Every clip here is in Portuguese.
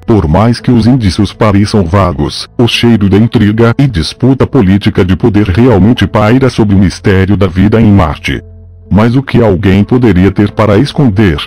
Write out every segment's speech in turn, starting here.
Por mais que os indícios pareçam vagos, o cheiro da intriga e disputa política de poder realmente paira sobre o mistério da vida em Marte. Mas o que alguém poderia ter para esconder?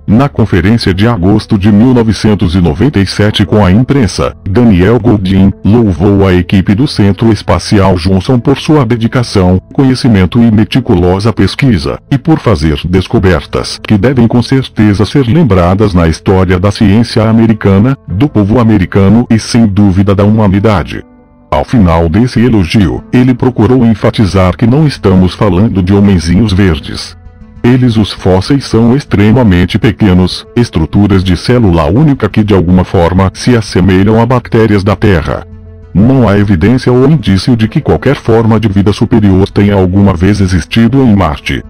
Na conferência de agosto de 1997 com a imprensa, Daniel Goldin louvou a equipe do Centro Espacial Johnson por sua dedicação, conhecimento e meticulosa pesquisa, e por fazer descobertas que devem com certeza ser lembradas na história da ciência americana, do povo americano e sem dúvida da humanidade. Ao final desse elogio, ele procurou enfatizar que não estamos falando de homenzinhos verdes. Eles, os fósseis, são extremamente pequenos, estruturas de célula única que de alguma forma se assemelham a bactérias da Terra. Não há evidência ou indício de que qualquer forma de vida superior tenha alguma vez existido em Marte.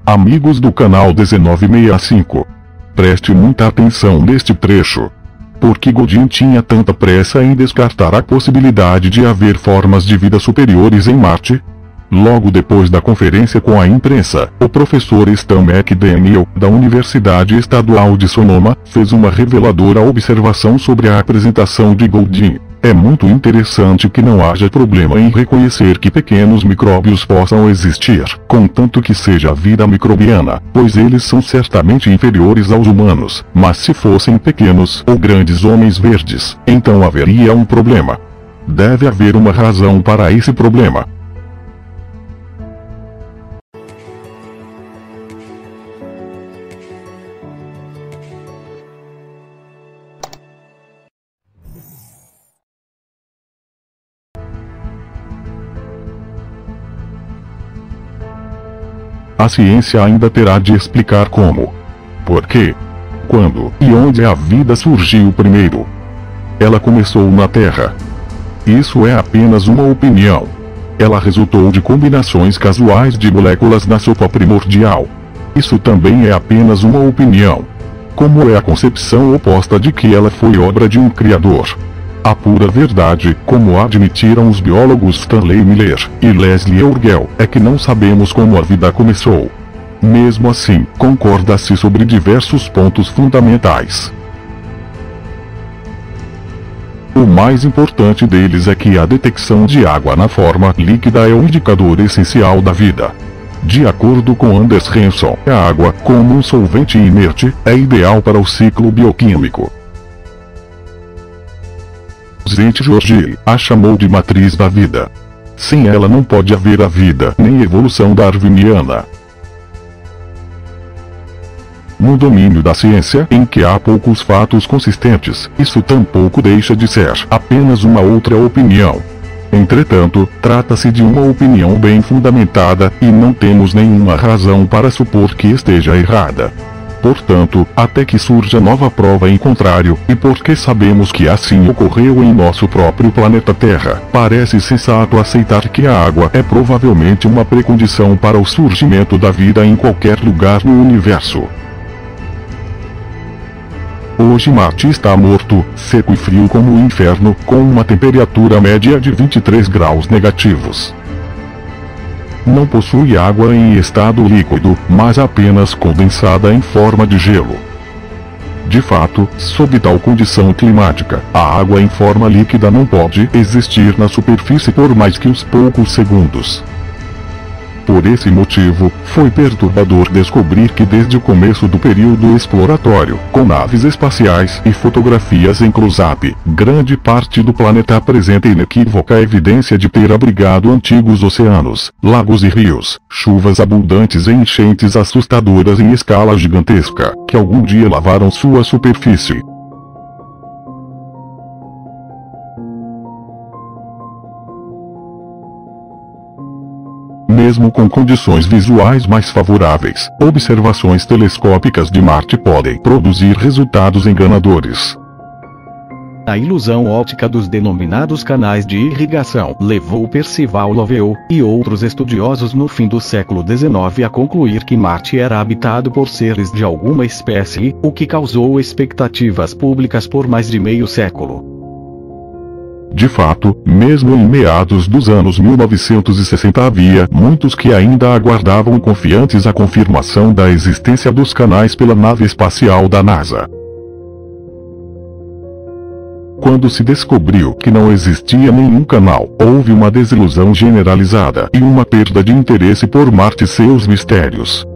Amigos do canal 1965, preste muita atenção neste trecho. Por que Goldin tinha tanta pressa em descartar a possibilidade de haver formas de vida superiores em Marte? Logo depois da conferência com a imprensa, o professor Stan McDaniel, da Universidade Estadual de Sonoma, fez uma reveladora observação sobre a apresentação de Goldin. É muito interessante que não haja problema em reconhecer que pequenos micróbios possam existir, contanto que seja vida microbiana, pois eles são certamente inferiores aos humanos, mas se fossem pequenos ou grandes homens verdes, então haveria um problema. Deve haver uma razão para esse problema. A ciência ainda terá de explicar como, por quê, quando e onde a vida surgiu primeiro. Ela começou na Terra. Isso é apenas uma opinião. Ela resultou de combinações casuais de moléculas na sopa primordial. Isso também é apenas uma opinião. Como é a concepção oposta de que ela foi obra de um criador. A pura verdade, como admitiram os biólogos Stanley Miller e Leslie Orgel, é que não sabemos como a vida começou. Mesmo assim, concorda-se sobre diversos pontos fundamentais. O mais importante deles é que a detecção de água na forma líquida é o indicador essencial da vida. De acordo com Anders Hanson, a água, como um solvente inerte, é ideal para o ciclo bioquímico. George a chamou de matriz da vida. Sem ela não pode haver a vida nem evolução darwiniana. No domínio da ciência, em que há poucos fatos consistentes, isso tampouco deixa de ser apenas uma outra opinião. Entretanto, trata-se de uma opinião bem fundamentada, e não temos nenhuma razão para supor que esteja errada. Portanto, até que surja nova prova em contrário, e porque sabemos que assim ocorreu em nosso próprio planeta Terra, parece sensato aceitar que a água é provavelmente uma precondição para o surgimento da vida em qualquer lugar no universo. Hoje Marte está morto, seco e frio como o inferno, com uma temperatura média de 23 graus negativos. Não possui água em estado líquido, mas apenas condensada em forma de gelo. De fato, sob tal condição climática, a água em forma líquida não pode existir na superfície por mais que uns poucos segundos. Por esse motivo, foi perturbador descobrir que desde o começo do período exploratório, com naves espaciais e fotografias em close-up, grande parte do planeta apresenta inequívoca evidência de ter abrigado antigos oceanos, lagos e rios, chuvas abundantes e enchentes assustadoras em escala gigantesca, que algum dia lavaram sua superfície. Mesmo com condições visuais mais favoráveis, observações telescópicas de Marte podem produzir resultados enganadores. A ilusão óptica dos denominados canais de irrigação levou Percival Lowell e outros estudiosos no fim do século XIX a concluir que Marte era habitado por seres de alguma espécie, o que causou expectativas públicas por mais de meio século. De fato, mesmo em meados dos anos 1960 havia muitos que ainda aguardavam confiantes a confirmação da existência dos canais pela nave espacial da NASA. Quando se descobriu que não existia nenhum canal, houve uma desilusão generalizada e uma perda de interesse por Marte e seus mistérios.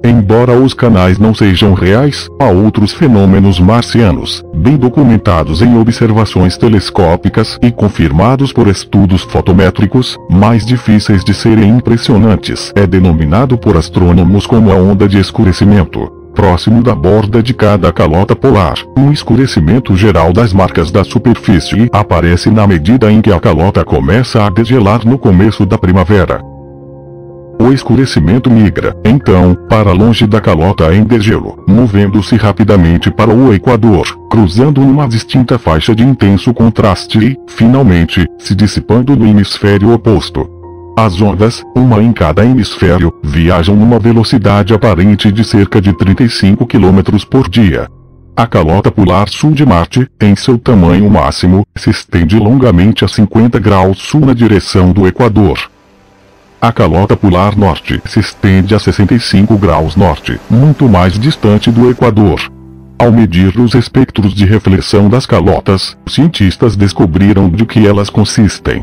Embora os canais não sejam reais, há outros fenômenos marcianos, bem documentados em observações telescópicas e confirmados por estudos fotométricos, mais difíceis de serem impressionantes. É denominado por astrônomos como a onda de escurecimento. Próximo da borda de cada calota polar, um escurecimento geral das marcas da superfície aparece na medida em que a calota começa a degelar no começo da primavera. O escurecimento migra, então, para longe da calota em degelo, movendo-se rapidamente para o equador, cruzando numa distinta faixa de intenso contraste e, finalmente, se dissipando no hemisfério oposto. As ondas, uma em cada hemisfério, viajam numa velocidade aparente de cerca de 35 km por dia. A calota polar sul de Marte, em seu tamanho máximo, se estende longamente a 50 graus sul na direção do equador. A calota polar norte se estende a 65 graus norte, muito mais distante do equador. Ao medir os espectros de reflexão das calotas, os cientistas descobriram de que elas consistem.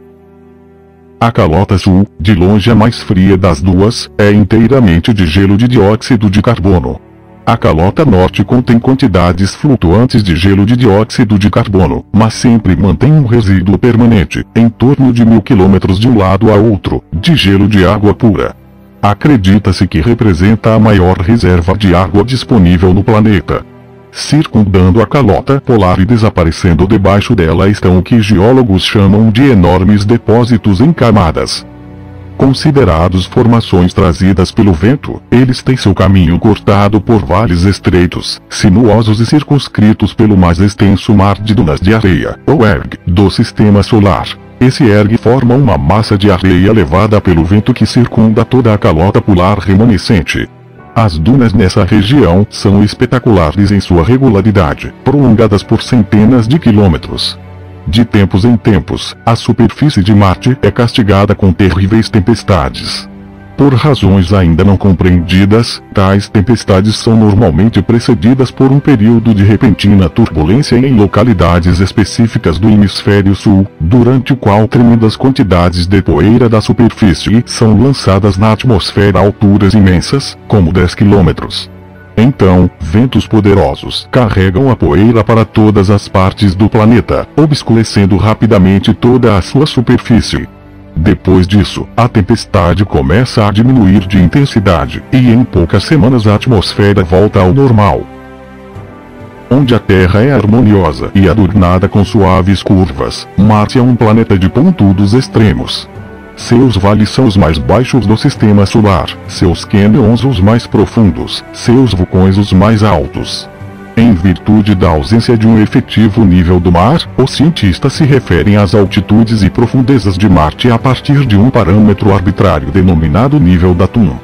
A calota sul, de longe a mais fria das duas, é inteiramente de gelo de dióxido de carbono. A calota norte contém quantidades flutuantes de gelo de dióxido de carbono, mas sempre mantém um resíduo permanente, em torno de 1000 km de um lado a outro, de gelo de água pura. Acredita-se que representa a maior reserva de água disponível no planeta. Circundando a calota polar e desaparecendo debaixo dela estão o que geólogos chamam de enormes depósitos em camadas. Considerados formações trazidas pelo vento, eles têm seu caminho cortado por vales estreitos, sinuosos e circunscritos pelo mais extenso mar de dunas de areia, ou erg, do sistema solar. Esse erg forma uma massa de areia levada pelo vento que circunda toda a calota polar remanescente. As dunas nessa região são espetaculares em sua regularidade, prolongadas por centenas de quilômetros. De tempos em tempos, a superfície de Marte é castigada com terríveis tempestades. Por razões ainda não compreendidas, tais tempestades são normalmente precedidas por um período de repentina turbulência em localidades específicas do hemisfério sul, durante o qual tremendas quantidades de poeira da superfície são lançadas na atmosfera a alturas imensas, como 10 km. Então, ventos poderosos carregam a poeira para todas as partes do planeta, obscurecendo rapidamente toda a sua superfície. Depois disso, a tempestade começa a diminuir de intensidade, e em poucas semanas a atmosfera volta ao normal. Onde a Terra é harmoniosa e adornada com suaves curvas, Marte é um planeta de pontudos extremos. Seus vales são os mais baixos do sistema solar, seus cânions os mais profundos, seus vulcões os mais altos. Em virtude da ausência de um efetivo nível do mar, os cientistas se referem às altitudes e profundezas de Marte a partir de um parâmetro arbitrário denominado nível Datum.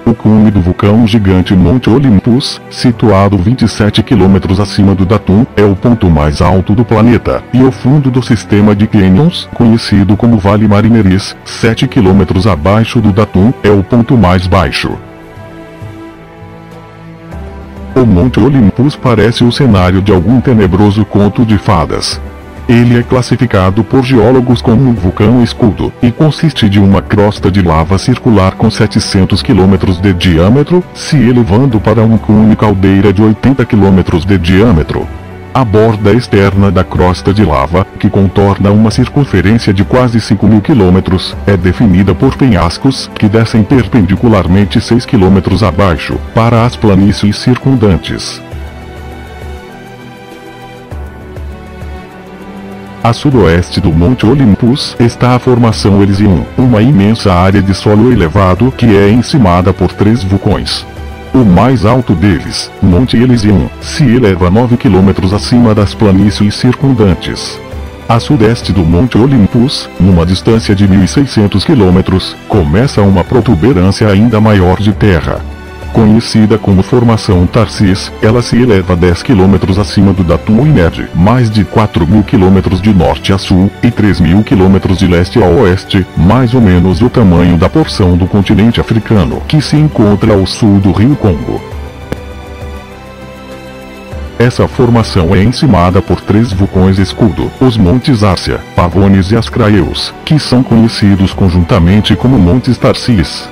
O cume do vulcão gigante Monte Olympus, situado 27 km acima do Datum, é o ponto mais alto do planeta, e o fundo do sistema de cânions, conhecido como Vale Marineris, 7 km abaixo do Datum, é o ponto mais baixo. O Monte Olympus parece o cenário de algum tenebroso conto de fadas. Ele é classificado por geólogos como um vulcão escudo, e consiste de uma crosta de lava circular com 700 km de diâmetro, se elevando para uma única caldeira de 80 km de diâmetro. A borda externa da crosta de lava, que contorna uma circunferência de quase 5.000 km, é definida por penhascos que descem perpendicularmente 6 km abaixo, para as planícies circundantes. A sudoeste do Monte Olympus está a Formação Elysium, uma imensa área de solo elevado que é encimada por 3 vulcões. O mais alto deles, Monte Elysium, se eleva 9 km acima das planícies circundantes. A sudeste do Monte Olympus, numa distância de 1.600 km, começa uma protuberância ainda maior de terra. Conhecida como Formação Tarsis, ela se eleva 10 km acima do Datum e mede mais de 4.000 km de norte a sul, e 3.000 km de leste a oeste, mais ou menos o tamanho da porção do continente africano que se encontra ao sul do rio Congo. Essa formação é encimada por 3 vulcões escudo, os Montes Árcia, Pavones e Ascraeus, que são conhecidos conjuntamente como Montes Tarsis.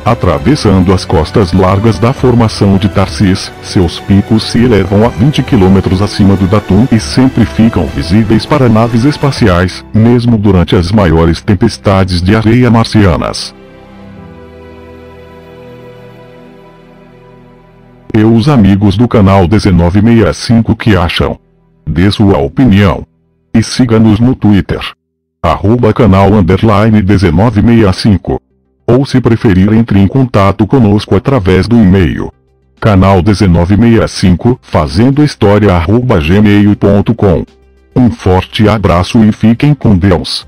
Atravessando as costas largas da formação de Tarsis, seus picos se elevam a 20 km acima do Datum e sempre ficam visíveis para naves espaciais, mesmo durante as maiores tempestades de areia marcianas. E os amigos do canal 1965 que acham? Dê sua opinião. E siga-nos no Twitter. @canal_1965. Ou se preferir, entre em contato conosco através do e-mail. canal1965 fazendo-história@gmail.com. Um forte abraço e fiquem com Deus.